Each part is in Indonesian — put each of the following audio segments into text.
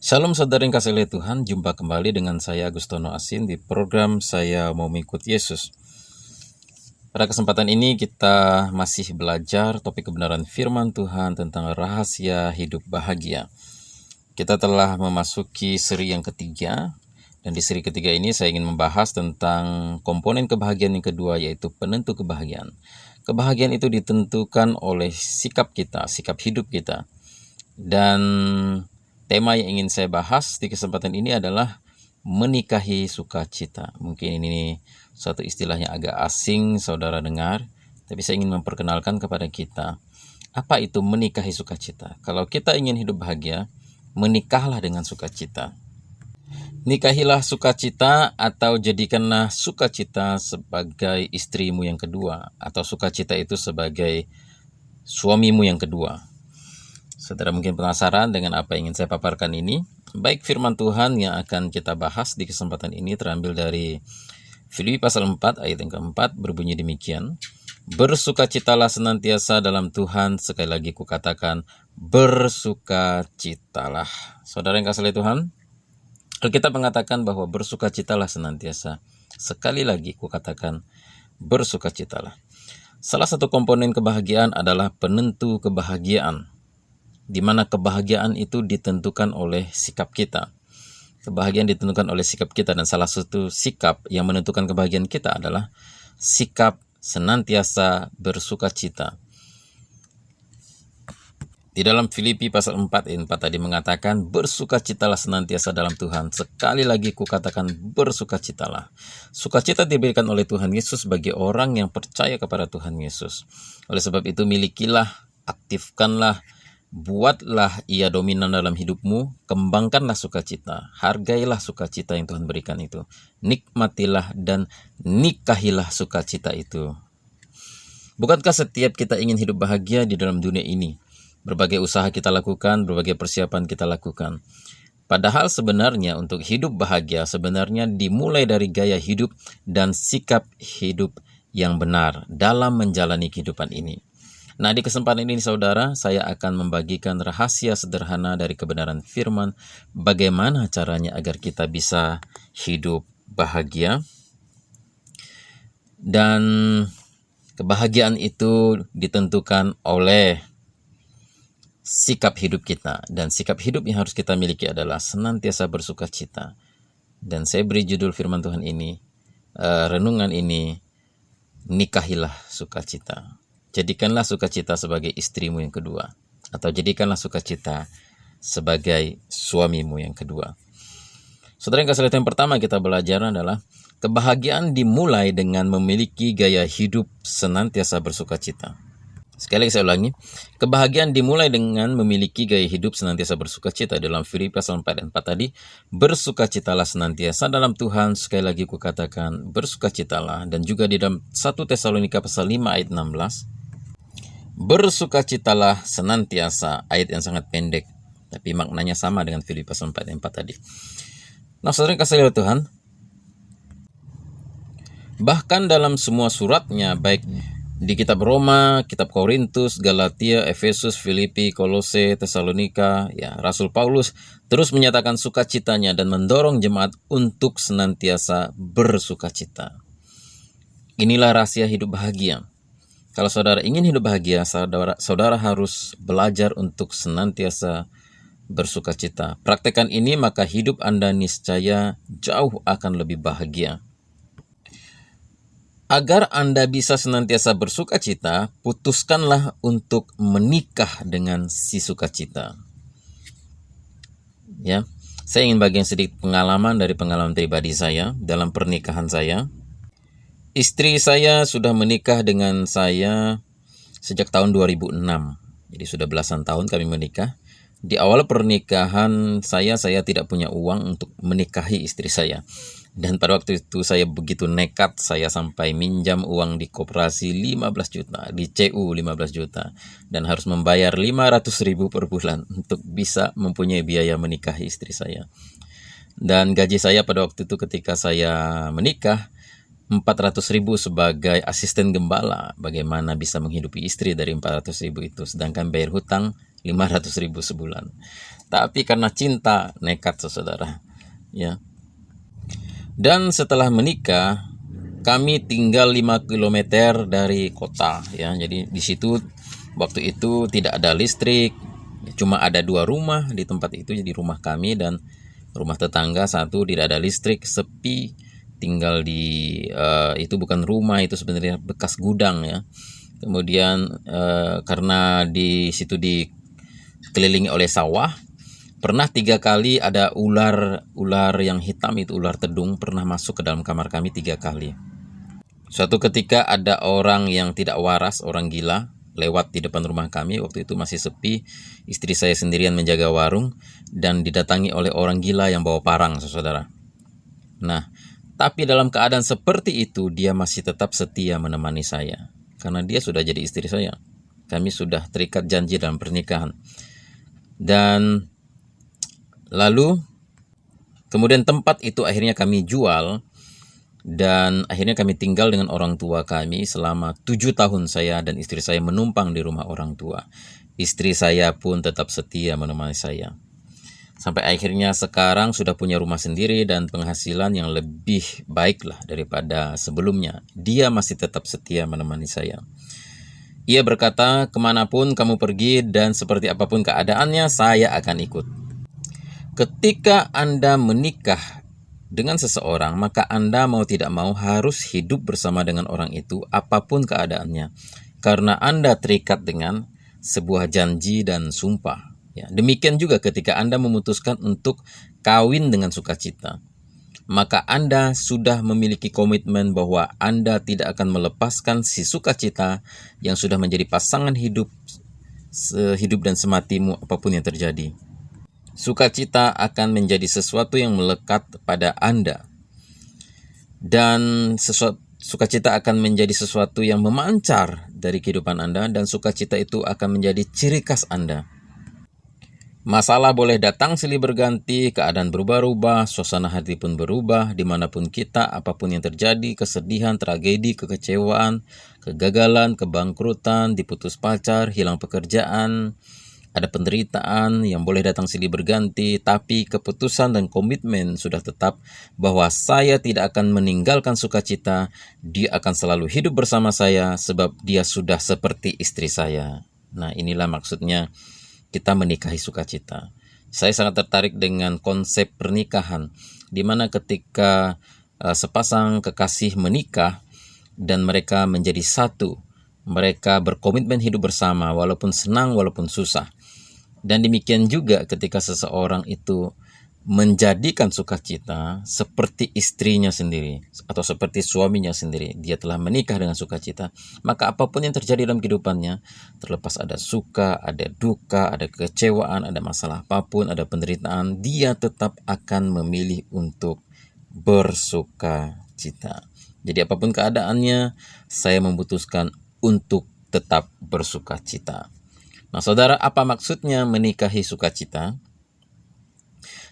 Shalom saudara yang kasih oleh Tuhan, jumpa kembali dengan saya Agustono Asin di program Saya Mau Mengikut Yesus. Pada kesempatan ini kita masih belajar topik kebenaran firman Tuhan tentang rahasia hidup bahagia. Kita telah memasuki seri yang ketiga, dan di seri ketiga ini saya ingin membahas tentang komponen kebahagiaan yang kedua, yaitu penentu kebahagiaan. Kebahagiaan itu ditentukan oleh sikap kita, sikap hidup kita. Dan tema yang ingin saya bahas di kesempatan ini adalah menikahi sukacita. Mungkin ini suatu istilah yang agak asing saudara dengar, tapi saya ingin memperkenalkan kepada kita, apa itu menikahi sukacita. Kalau kita ingin hidup bahagia, menikahlah dengan sukacita. Nikahilah sukacita atau jadikanlah sukacita sebagai istrimu yang kedua, atau sukacita itu sebagai suamimu yang kedua. Saudara mungkin penasaran dengan apa yang ingin saya paparkan ini. Baik, firman Tuhan yang akan kita bahas di kesempatan ini terambil dari Filipi pasal 4 ayat yang keempat, berbunyi demikian. Bersukacitalah senantiasa dalam Tuhan, sekali lagi kukatakan, bersukacitalah. Saudara yang kasih oleh Tuhan, Alkitab mengatakan bahwa bersukacitalah senantiasa. Sekali lagi kukatakan, bersukacitalah. Salah satu komponen kebahagiaan adalah penentu kebahagiaan, di mana kebahagiaan itu ditentukan oleh sikap kita. Kebahagiaan ditentukan oleh sikap kita, dan salah satu sikap yang menentukan kebahagiaan kita adalah sikap senantiasa bersukacita. Di dalam Filipi pasal 4 ayat 4 tadi mengatakan, bersukacitalah senantiasa dalam Tuhan. Sekali lagi kukatakan, bersukacitalah. Sukacita diberikan oleh Tuhan Yesus bagi orang yang percaya kepada Tuhan Yesus. Oleh sebab itu, milikilah, aktifkanlah, buatlah ia dominan dalam hidupmu, kembangkanlah sukacita, hargailah sukacita yang Tuhan berikan itu, nikmatilah dan nikahilah sukacita itu. Bukankah setiap kita ingin hidup bahagia di dalam dunia ini? Berbagai usaha kita lakukan, berbagai persiapan kita lakukan. Padahal sebenarnya untuk hidup bahagia sebenarnya dimulai dari gaya hidup dan sikap hidup yang benar dalam menjalani kehidupan ini. Nah, di kesempatan ini saudara, saya akan membagikan rahasia sederhana dari kebenaran firman, bagaimana caranya agar kita bisa hidup bahagia. Dan kebahagiaan itu ditentukan oleh sikap hidup kita, dan sikap hidup yang harus kita miliki adalah senantiasa bersukacita. Dan saya beri judul firman Tuhan ini, renungan ini, nikahilah sukacita. Jadikanlah sukacita sebagai istrimu yang kedua, atau jadikanlah sukacita sebagai suamimu yang kedua. Saudara yang kasih yang pertama kita belajar adalah kebahagiaan dimulai dengan memiliki gaya hidup senantiasa bersukacita. Sekali lagi saya ulangi, kebahagiaan dimulai dengan memiliki gaya hidup senantiasa bersukacita. Dalam Filipi pasal 4 dan 4 tadi, bersukacitalah senantiasa dalam Tuhan, sekali lagi kukatakan, bersukacitalah. Dan juga di dalam 1 Tesalonika pasal 5 ayat 16, bersukacitalah senantiasa, ayat yang sangat pendek, tapi maknanya sama dengan Filipi pasal 4 dan 4 tadi. Nah, saudara yang kasih oleh Tuhan, bahkan dalam semua suratnya, baik di kitab Roma, kitab Korintus, Galatia, Efesus, Filipi, Kolose, Tesalonika, Rasul Paulus terus menyatakan sukacitanya dan mendorong jemaat untuk senantiasa bersukacita. Inilah rahasia hidup bahagia. Kalau saudara ingin hidup bahagia, saudara harus belajar untuk senantiasa bersukacita. Praktekkan ini, maka hidup Anda niscaya jauh akan lebih bahagia. Agar Anda bisa senantiasa bersukacita, putuskanlah untuk menikah dengan si sukacita. Saya ingin bagikan sedikit pengalaman dari pengalaman pribadi saya dalam pernikahan saya. Istri saya sudah menikah dengan saya sejak tahun 2006. Jadi sudah belasan tahun kami menikah. Di awal pernikahan saya tidak punya uang untuk menikahi istri saya. Dan pada waktu itu saya begitu nekat, saya sampai minjam uang di koperasi 15 juta, di CU 15 juta. Dan harus membayar 500.000 per bulan untuk bisa mempunyai biaya menikahi istri saya. Dan gaji saya pada waktu itu ketika saya menikah, 400.000 sebagai asisten gembala. Bagaimana bisa menghidupi istri dari 400.000 itu, sedangkan bayar hutang 500.000 sebulan. Tapi karena cinta nekat, saudara. Ya. Dan setelah menikah, kami tinggal 5 kilometer dari kota, ya. Jadi di situ waktu itu tidak ada listrik, cuma ada 2 rumah di tempat itu, jadi rumah kami dan rumah tetangga satu, tidak ada listrik, sepi. Tinggal di itu bukan rumah, itu sebenarnya bekas gudang, ya. Kemudian karena di situ dikelilingi oleh sawah, pernah 3 kali ada ular yang hitam, itu ular tedung, pernah masuk ke dalam kamar kami 3 kali. Suatu ketika ada orang yang tidak waras, orang gila, lewat di depan rumah kami. Waktu itu masih sepi, istri saya sendirian menjaga warung, dan didatangi oleh orang gila yang bawa parang, saudara. Nah, tapi dalam keadaan seperti itu, dia masih tetap setia menemani saya. Karena dia sudah jadi istri saya. Kami sudah terikat janji dalam pernikahan. Dan lalu, kemudian tempat itu akhirnya kami jual. Dan akhirnya kami tinggal dengan orang tua kami selama 7 tahun. Saya dan istri saya menumpang di rumah orang tua. Istri saya pun tetap setia menemani saya. Sampai akhirnya sekarang sudah punya rumah sendiri dan penghasilan yang lebih baik lah daripada sebelumnya. Dia masih tetap setia menemani saya. Ia berkata, kemanapun kamu pergi dan seperti apapun keadaannya, saya akan ikut. Ketika Anda menikah dengan seseorang, maka Anda mau tidak mau harus hidup bersama dengan orang itu apapun keadaannya. Karena Anda terikat dengan sebuah janji dan sumpah. Ya, demikian juga ketika Anda memutuskan untuk kawin dengan sukacita, maka Anda sudah memiliki komitmen bahwa Anda tidak akan melepaskan si sukacita yang sudah menjadi pasangan hidup sehidup dan sematimu apapun yang terjadi. Sukacita akan menjadi sesuatu yang melekat pada Anda. Dan sukacita akan menjadi sesuatu yang memancar dari kehidupan Anda, dan sukacita itu akan menjadi ciri khas Anda. Masalah boleh datang silih berganti, keadaan berubah-ubah, suasana hati pun berubah, dimanapun kita, apapun yang terjadi, kesedihan, tragedi, kekecewaan, kegagalan, kebangkrutan, diputus pacar, hilang pekerjaan, ada penderitaan yang boleh datang silih berganti, tapi keputusan dan komitmen sudah tetap bahwa saya tidak akan meninggalkan sukacita, dia akan selalu hidup bersama saya sebab dia sudah seperti istri saya. Nah, inilah maksudnya kita menikahi sukacita. Saya sangat tertarik dengan konsep pernikahan, di mana ketika sepasang kekasih menikah dan mereka menjadi satu, mereka berkomitmen hidup bersama walaupun senang, walaupun susah. Dan demikian juga ketika seseorang itu menjadikan sukacita seperti istrinya sendiri atau seperti suaminya sendiri, dia telah menikah dengan sukacita, maka apapun yang terjadi dalam kehidupannya, terlepas ada suka, ada duka, ada kekecewaan, ada masalah apapun, ada penderitaan, dia tetap akan memilih untuk bersukacita. Jadi apapun keadaannya, saya memutuskan untuk tetap bersukacita. Nah, saudara, apa maksudnya menikahi sukacita?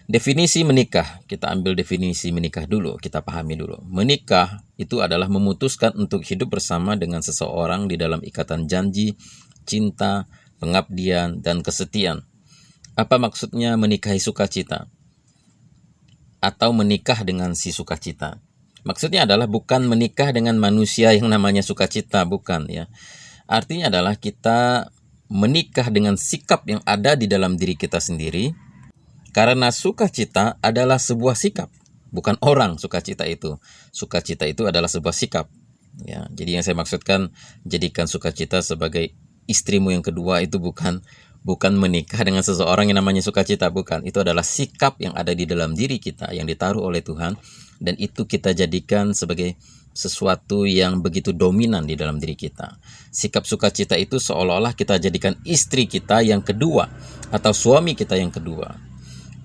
Definisi menikah, kita ambil definisi menikah dulu, kita pahami dulu. Menikah itu adalah memutuskan untuk hidup bersama dengan seseorang di dalam ikatan janji, cinta, pengabdian, dan kesetiaan. Apa maksudnya menikahi sukacita? Atau menikah dengan si sukacita? Maksudnya adalah bukan menikah dengan manusia yang namanya sukacita, bukan ya. Artinya adalah kita menikah dengan sikap yang ada di dalam diri kita sendiri. Karena sukacita adalah sebuah sikap, bukan orang sukacita itu. Sukacita itu adalah sebuah sikap. Ya, jadi yang saya maksudkan, jadikan sukacita sebagai istrimu yang kedua itu bukan menikah dengan seseorang yang namanya sukacita, bukan. Itu adalah sikap yang ada di dalam diri kita, yang ditaruh oleh Tuhan, dan itu kita jadikan sebagai sesuatu yang begitu dominan di dalam diri kita. Sikap sukacita itu seolah-olah kita jadikan istri kita yang kedua atau suami kita yang kedua.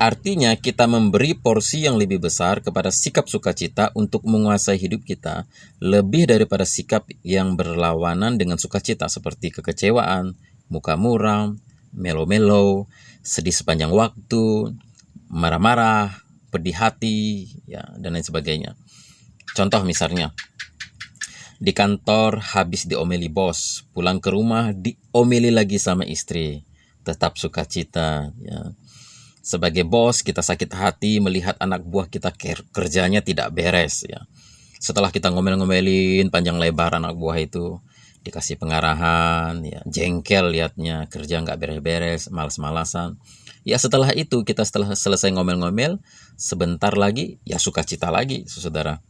Artinya kita memberi porsi yang lebih besar kepada sikap sukacita untuk menguasai hidup kita lebih daripada sikap yang berlawanan dengan sukacita seperti kekecewaan, muka muram, melo-melo, sedih sepanjang waktu, marah-marah, pedih hati, ya, dan lain sebagainya. Contoh misalnya, di kantor habis diomeli bos, pulang ke rumah diomeli lagi sama istri, tetap sukacita, ya. Sebagai bos, kita sakit hati melihat anak buah kita kerjanya tidak beres ya. Setelah kita ngomel-ngomelin panjang lebar anak buah itu, dikasih pengarahan, ya, jengkel liatnya, kerja nggak beres-beres, malas-malasan. Ya setelah itu, setelah selesai ngomel-ngomel, sebentar lagi, ya sukacita lagi, saudara.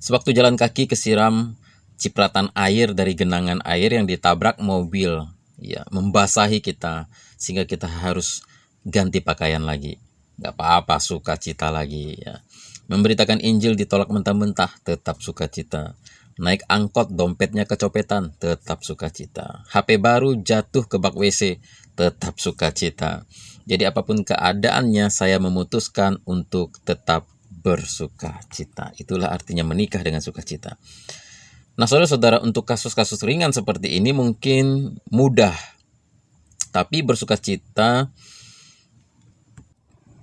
Sewaktu jalan kaki kesiram cipratan air dari genangan air yang ditabrak mobil, ya membasahi kita, sehingga kita harus ganti pakaian lagi. Nggak apa-apa, sukacita lagi ya. Memberitakan Injil ditolak mentah-mentah, tetap sukacita. Naik angkot, dompetnya kecopetan, tetap sukacita. HP baru jatuh ke bak WC, tetap sukacita. Jadi apapun keadaannya, saya memutuskan untuk tetap bersukacita. Itulah artinya menikah dengan sukacita. Nah, saudara-saudara, untuk kasus-kasus ringan seperti ini mungkin mudah. Tapi bersukacita,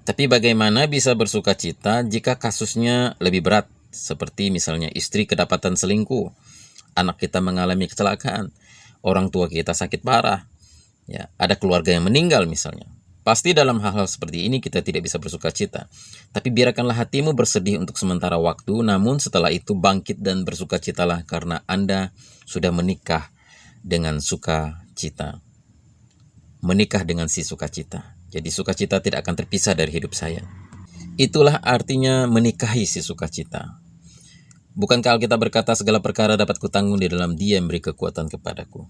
tapi bagaimana bisa bersukacita jika kasusnya lebih berat? Seperti misalnya istri kedapatan selingkuh, anak kita mengalami kecelakaan, orang tua kita sakit parah, ya, ada keluarga yang meninggal misalnya. Pasti dalam hal-hal seperti ini kita tidak bisa bersukacita. Tapi biarkanlah hatimu bersedih untuk sementara waktu, namun setelah itu bangkit dan bersukacitalah karena Anda sudah menikah dengan sukacita. Menikah dengan si sukacita. Jadi sukacita tidak akan terpisah dari hidup saya. Itulah artinya menikahi si sukacita. Bukankah Alkitab berkata segala perkara dapat kutanggung di dalam Dia yang beri kekuatan kepadaku.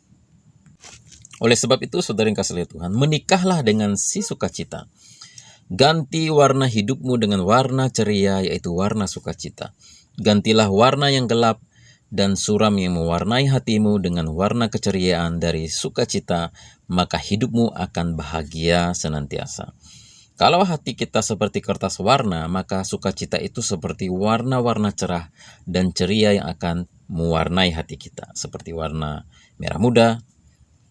Oleh sebab itu, saudara yang kasih Tuhan, menikahlah dengan si sukacita. Ganti warna hidupmu dengan warna ceria, yaitu warna sukacita. Gantilah warna yang gelap dan suram yang mewarnai hatimu dengan warna keceriaan dari sukacita, maka hidupmu akan bahagia senantiasa. Kalau hati kita seperti kertas warna, maka sukacita itu seperti warna-warna cerah dan ceria yang akan mewarnai hati kita. Seperti warna merah muda,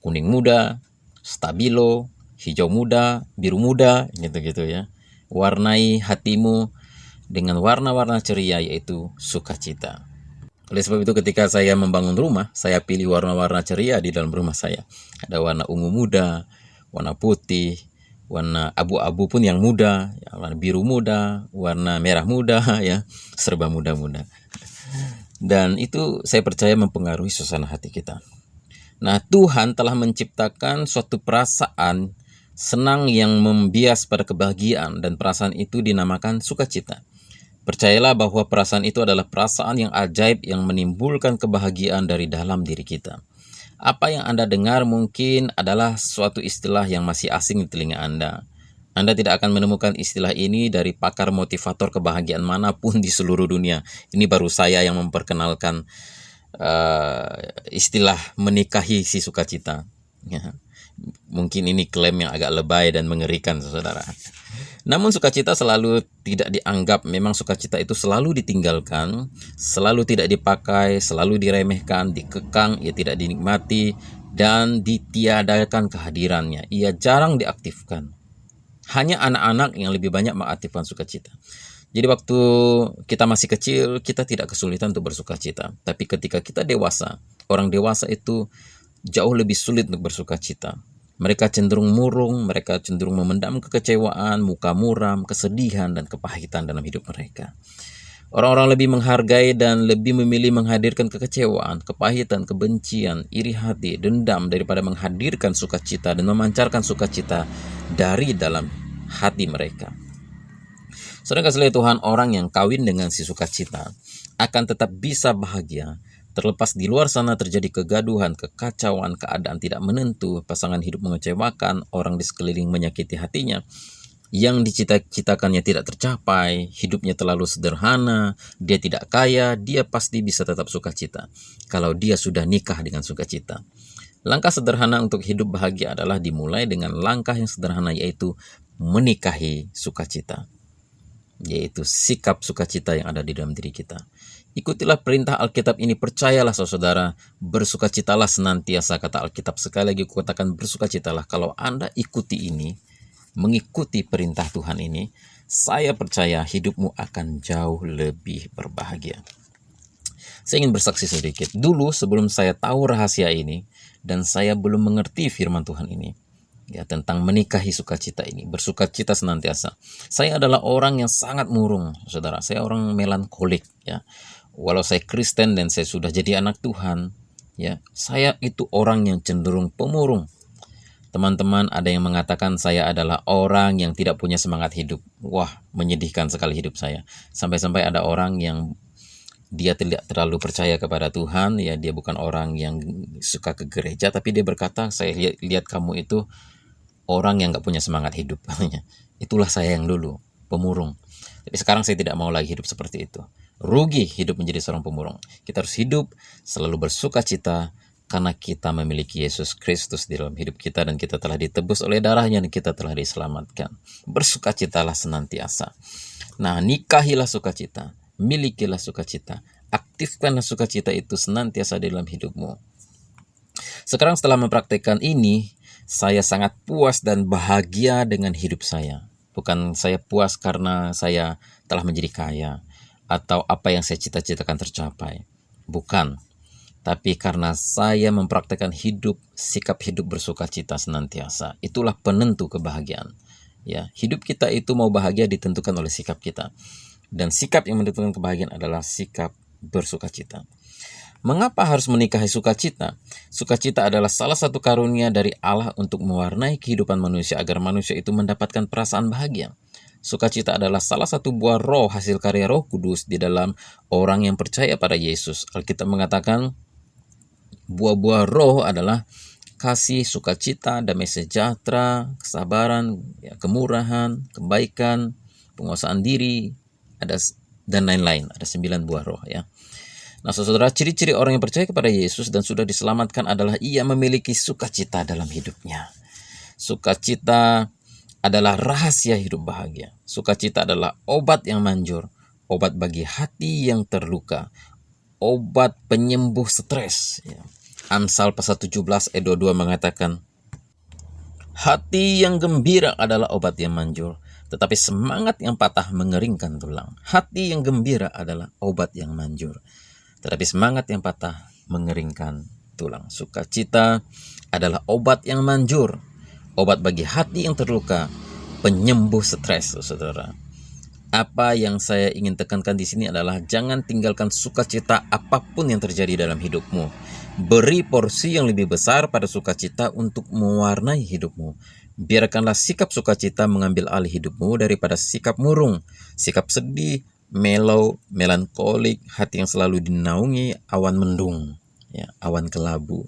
kuning muda, stabilo, hijau muda, biru muda, gitu-gitu ya. Warnai hatimu dengan warna-warna ceria, yaitu sukacita. Oleh sebab itu ketika saya membangun rumah, saya pilih warna-warna ceria di dalam rumah saya. Ada warna ungu muda, warna putih, warna abu-abu pun yang muda, ya, warna biru muda, warna merah muda, ya, serba muda-muda. Dan itu saya percaya mempengaruhi suasana hati kita. Nah, Tuhan telah menciptakan suatu perasaan senang yang membias pada kebahagiaan, dan perasaan itu dinamakan sukacita. Percayalah bahwa perasaan itu adalah perasaan yang ajaib yang menimbulkan kebahagiaan dari dalam diri kita. Apa yang Anda dengar mungkin adalah suatu istilah yang masih asing di telinga Anda. Anda tidak akan menemukan istilah ini dari pakar motivator kebahagiaan manapun di seluruh dunia. Ini baru saya yang memperkenalkan istilah menikahi si sukacita. Ya. Mungkin ini klaim yang agak lebay dan mengerikan, saudara. Namun sukacita selalu tidak dianggap, memang sukacita itu selalu ditinggalkan, selalu tidak dipakai, selalu diremehkan, dikekang, ia tidak dinikmati, dan ditiadakan kehadirannya. Ia jarang diaktifkan. Hanya anak-anak yang lebih banyak mengaktifkan sukacita. Jadi waktu kita masih kecil, kita tidak kesulitan untuk bersukacita. Tapi ketika kita dewasa, orang dewasa itu jauh lebih sulit untuk bersukacita. Mereka cenderung murung, mereka cenderung memendam kekecewaan, muka muram, kesedihan, dan kepahitan dalam hidup mereka. Orang-orang lebih menghargai dan lebih memilih menghadirkan kekecewaan, kepahitan, kebencian, iri hati, dendam daripada menghadirkan sukacita dan memancarkan sukacita dari dalam hati mereka. Saudara kasih Tuhan, orang yang kawin dengan si sukacita akan tetap bisa bahagia. Terlepas di luar sana terjadi kegaduhan, kekacauan, keadaan tidak menentu, pasangan hidup mengecewakan, orang di sekeliling menyakiti hatinya, yang dicita-citakannya tidak tercapai, hidupnya terlalu sederhana, dia tidak kaya, dia pasti bisa tetap sukacita kalau dia sudah nikah dengan sukacita. Langkah sederhana untuk hidup bahagia adalah dimulai dengan langkah yang sederhana, yaitu menikahi sukacita, yaitu sikap sukacita yang ada di dalam diri kita. Ikutilah perintah Alkitab ini, percayalah saudara, bersukacitalah senantiasa, kata Alkitab. Sekali lagi kukatakan bersukacitalah. Kalau Anda ikuti ini, mengikuti perintah Tuhan ini, saya percaya hidupmu akan jauh lebih berbahagia. Saya ingin bersaksi sedikit. Dulu sebelum saya tahu rahasia ini, dan saya belum mengerti firman Tuhan ini, ya, tentang menikahi sukacita ini, bersukacita senantiasa. Saya adalah orang yang sangat murung, saudara. Saya orang melankolik, ya. Walau saya Kristen dan saya sudah jadi anak Tuhan, ya, saya itu orang yang cenderung pemurung. Teman-teman, ada yang mengatakan saya adalah orang yang tidak punya semangat hidup. Wah, menyedihkan sekali hidup saya. Sampai-sampai ada orang yang dia tidak terlalu percaya kepada Tuhan, ya, dia bukan orang yang suka ke gereja, tapi dia berkata, saya lihat kamu itu orang yang gak punya semangat hidup. Itulah saya yang dulu, pemurung. Tapi sekarang saya tidak mau lagi hidup seperti itu. Rugi hidup menjadi seorang pemurung. Kita harus hidup selalu bersuka cita, karena kita memiliki Yesus Kristus di dalam hidup kita, dan kita telah ditebus oleh darahnya, dan kita telah diselamatkan. Bersukacitalah senantiasa. Nah, nikahilah sukacita, milikilah sukacita, aktifkanlah sukacita itu senantiasa di dalam hidupmu. Sekarang setelah mempraktikkan ini, saya sangat puas dan bahagia dengan hidup saya. Bukan saya puas karena saya telah menjadi kaya, atau apa yang saya cita-citakan tercapai. Bukan. Tapi karena saya mempraktikkan sikap hidup bersukacita senantiasa. Itulah penentu kebahagiaan. Ya, hidup kita itu mau bahagia ditentukan oleh sikap kita. Dan sikap yang menentukan kebahagiaan adalah sikap bersukacita. Mengapa harus menikahi sukacita? Sukacita adalah salah satu karunia dari Allah untuk mewarnai kehidupan manusia agar manusia itu mendapatkan perasaan bahagia. Sukacita adalah salah satu buah roh hasil karya Roh Kudus di dalam orang yang percaya pada Yesus. Alkitab mengatakan buah-buah roh adalah kasih, sukacita, damai sejahtera, kesabaran, ya, kemurahan, kebaikan, penguasaan diri, dan lain-lain. Ada 9 buah roh, ya. Nah, saudara, ciri-ciri orang yang percaya kepada Yesus dan sudah diselamatkan adalah ia memiliki sukacita dalam hidupnya. Sukacita adalah rahasia hidup bahagia. Sukacita adalah obat yang manjur, obat bagi hati yang terluka, obat penyembuh stres. Ya. Amsal pasal 17 ayat 22 mengatakan, hati yang gembira adalah obat yang manjur, tetapi semangat yang patah mengeringkan tulang. Hati yang gembira adalah obat yang manjur, tetapi semangat yang patah mengeringkan tulang. Sukacita adalah obat yang manjur, obat bagi hati yang terluka, penyembuh stres, saudara. Apa yang saya ingin tekankan di sini adalah jangan tinggalkan sukacita apapun yang terjadi dalam hidupmu. Beri porsi yang lebih besar pada sukacita untuk mewarnai hidupmu. Biarkanlah sikap sukacita mengambil alih hidupmu daripada sikap murung, sikap sedih, melau, melankolik, hati yang selalu dinaungi awan mendung, ya, awan kelabu.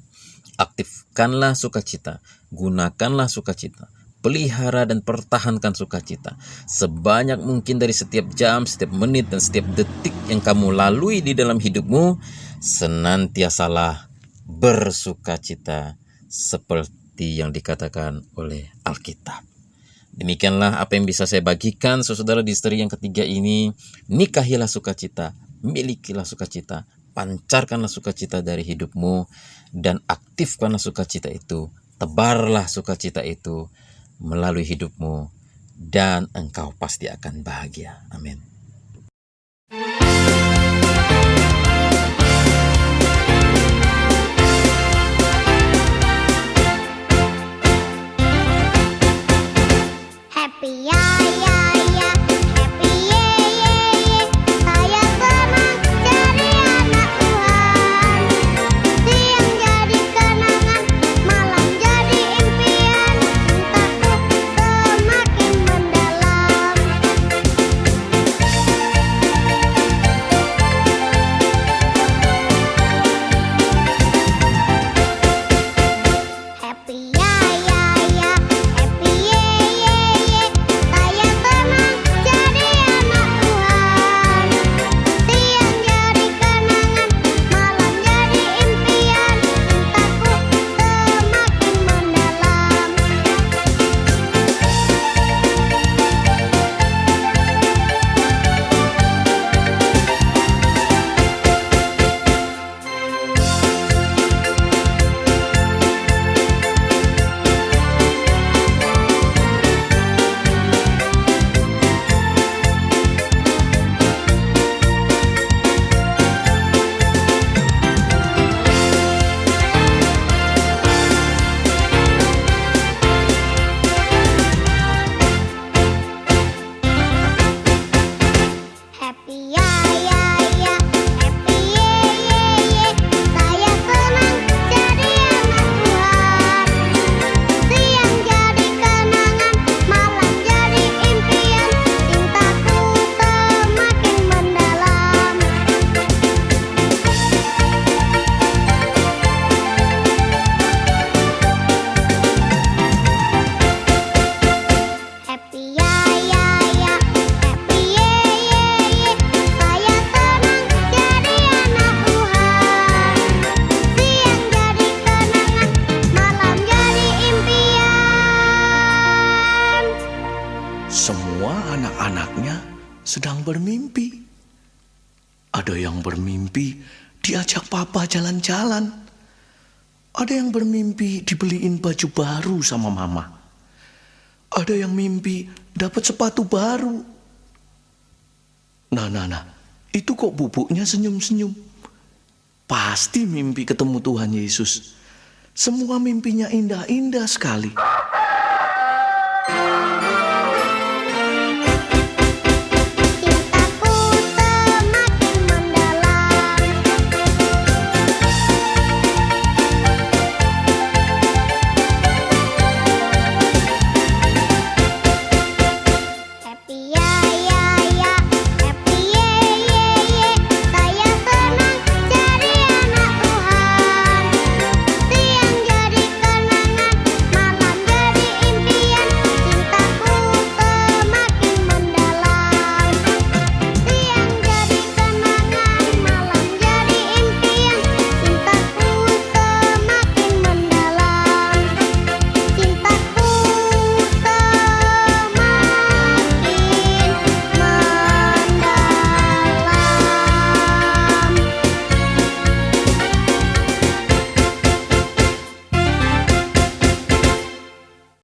Aktifkanlah sukacita, gunakanlah sukacita, pelihara dan pertahankan sukacita sebanyak mungkin dari setiap jam, setiap menit, dan setiap detik yang kamu lalui di dalam hidupmu. Senantiasalah bersukacita seperti yang dikatakan oleh Alkitab. Demikianlah apa yang bisa saya bagikan, saudara, di seri yang ketiga ini. Nikahilah sukacita, milikilah sukacita, pancarkanlah sukacita dari hidupmu, dan aktifkanlah sukacita itu, tebarlah sukacita itu melalui hidupmu, dan engkau pasti akan bahagia. Amin. Happy ya ya ya, happy ye ye ye. Saya senang jadi anak Tuhan. Siang jadi kenangan, malam jadi impian. Cintaku semakin mendalam. semua anak-anaknya sedang bermimpi. Ada yang bermimpi diajak papa jalan-jalan. Ada yang bermimpi dibeliin baju baru sama mama. Ada yang mimpi dapat sepatu baru. Nah, itu kok bubuknya senyum-senyum. Pasti mimpi ketemu Tuhan Yesus. Semua mimpinya indah-indah sekali.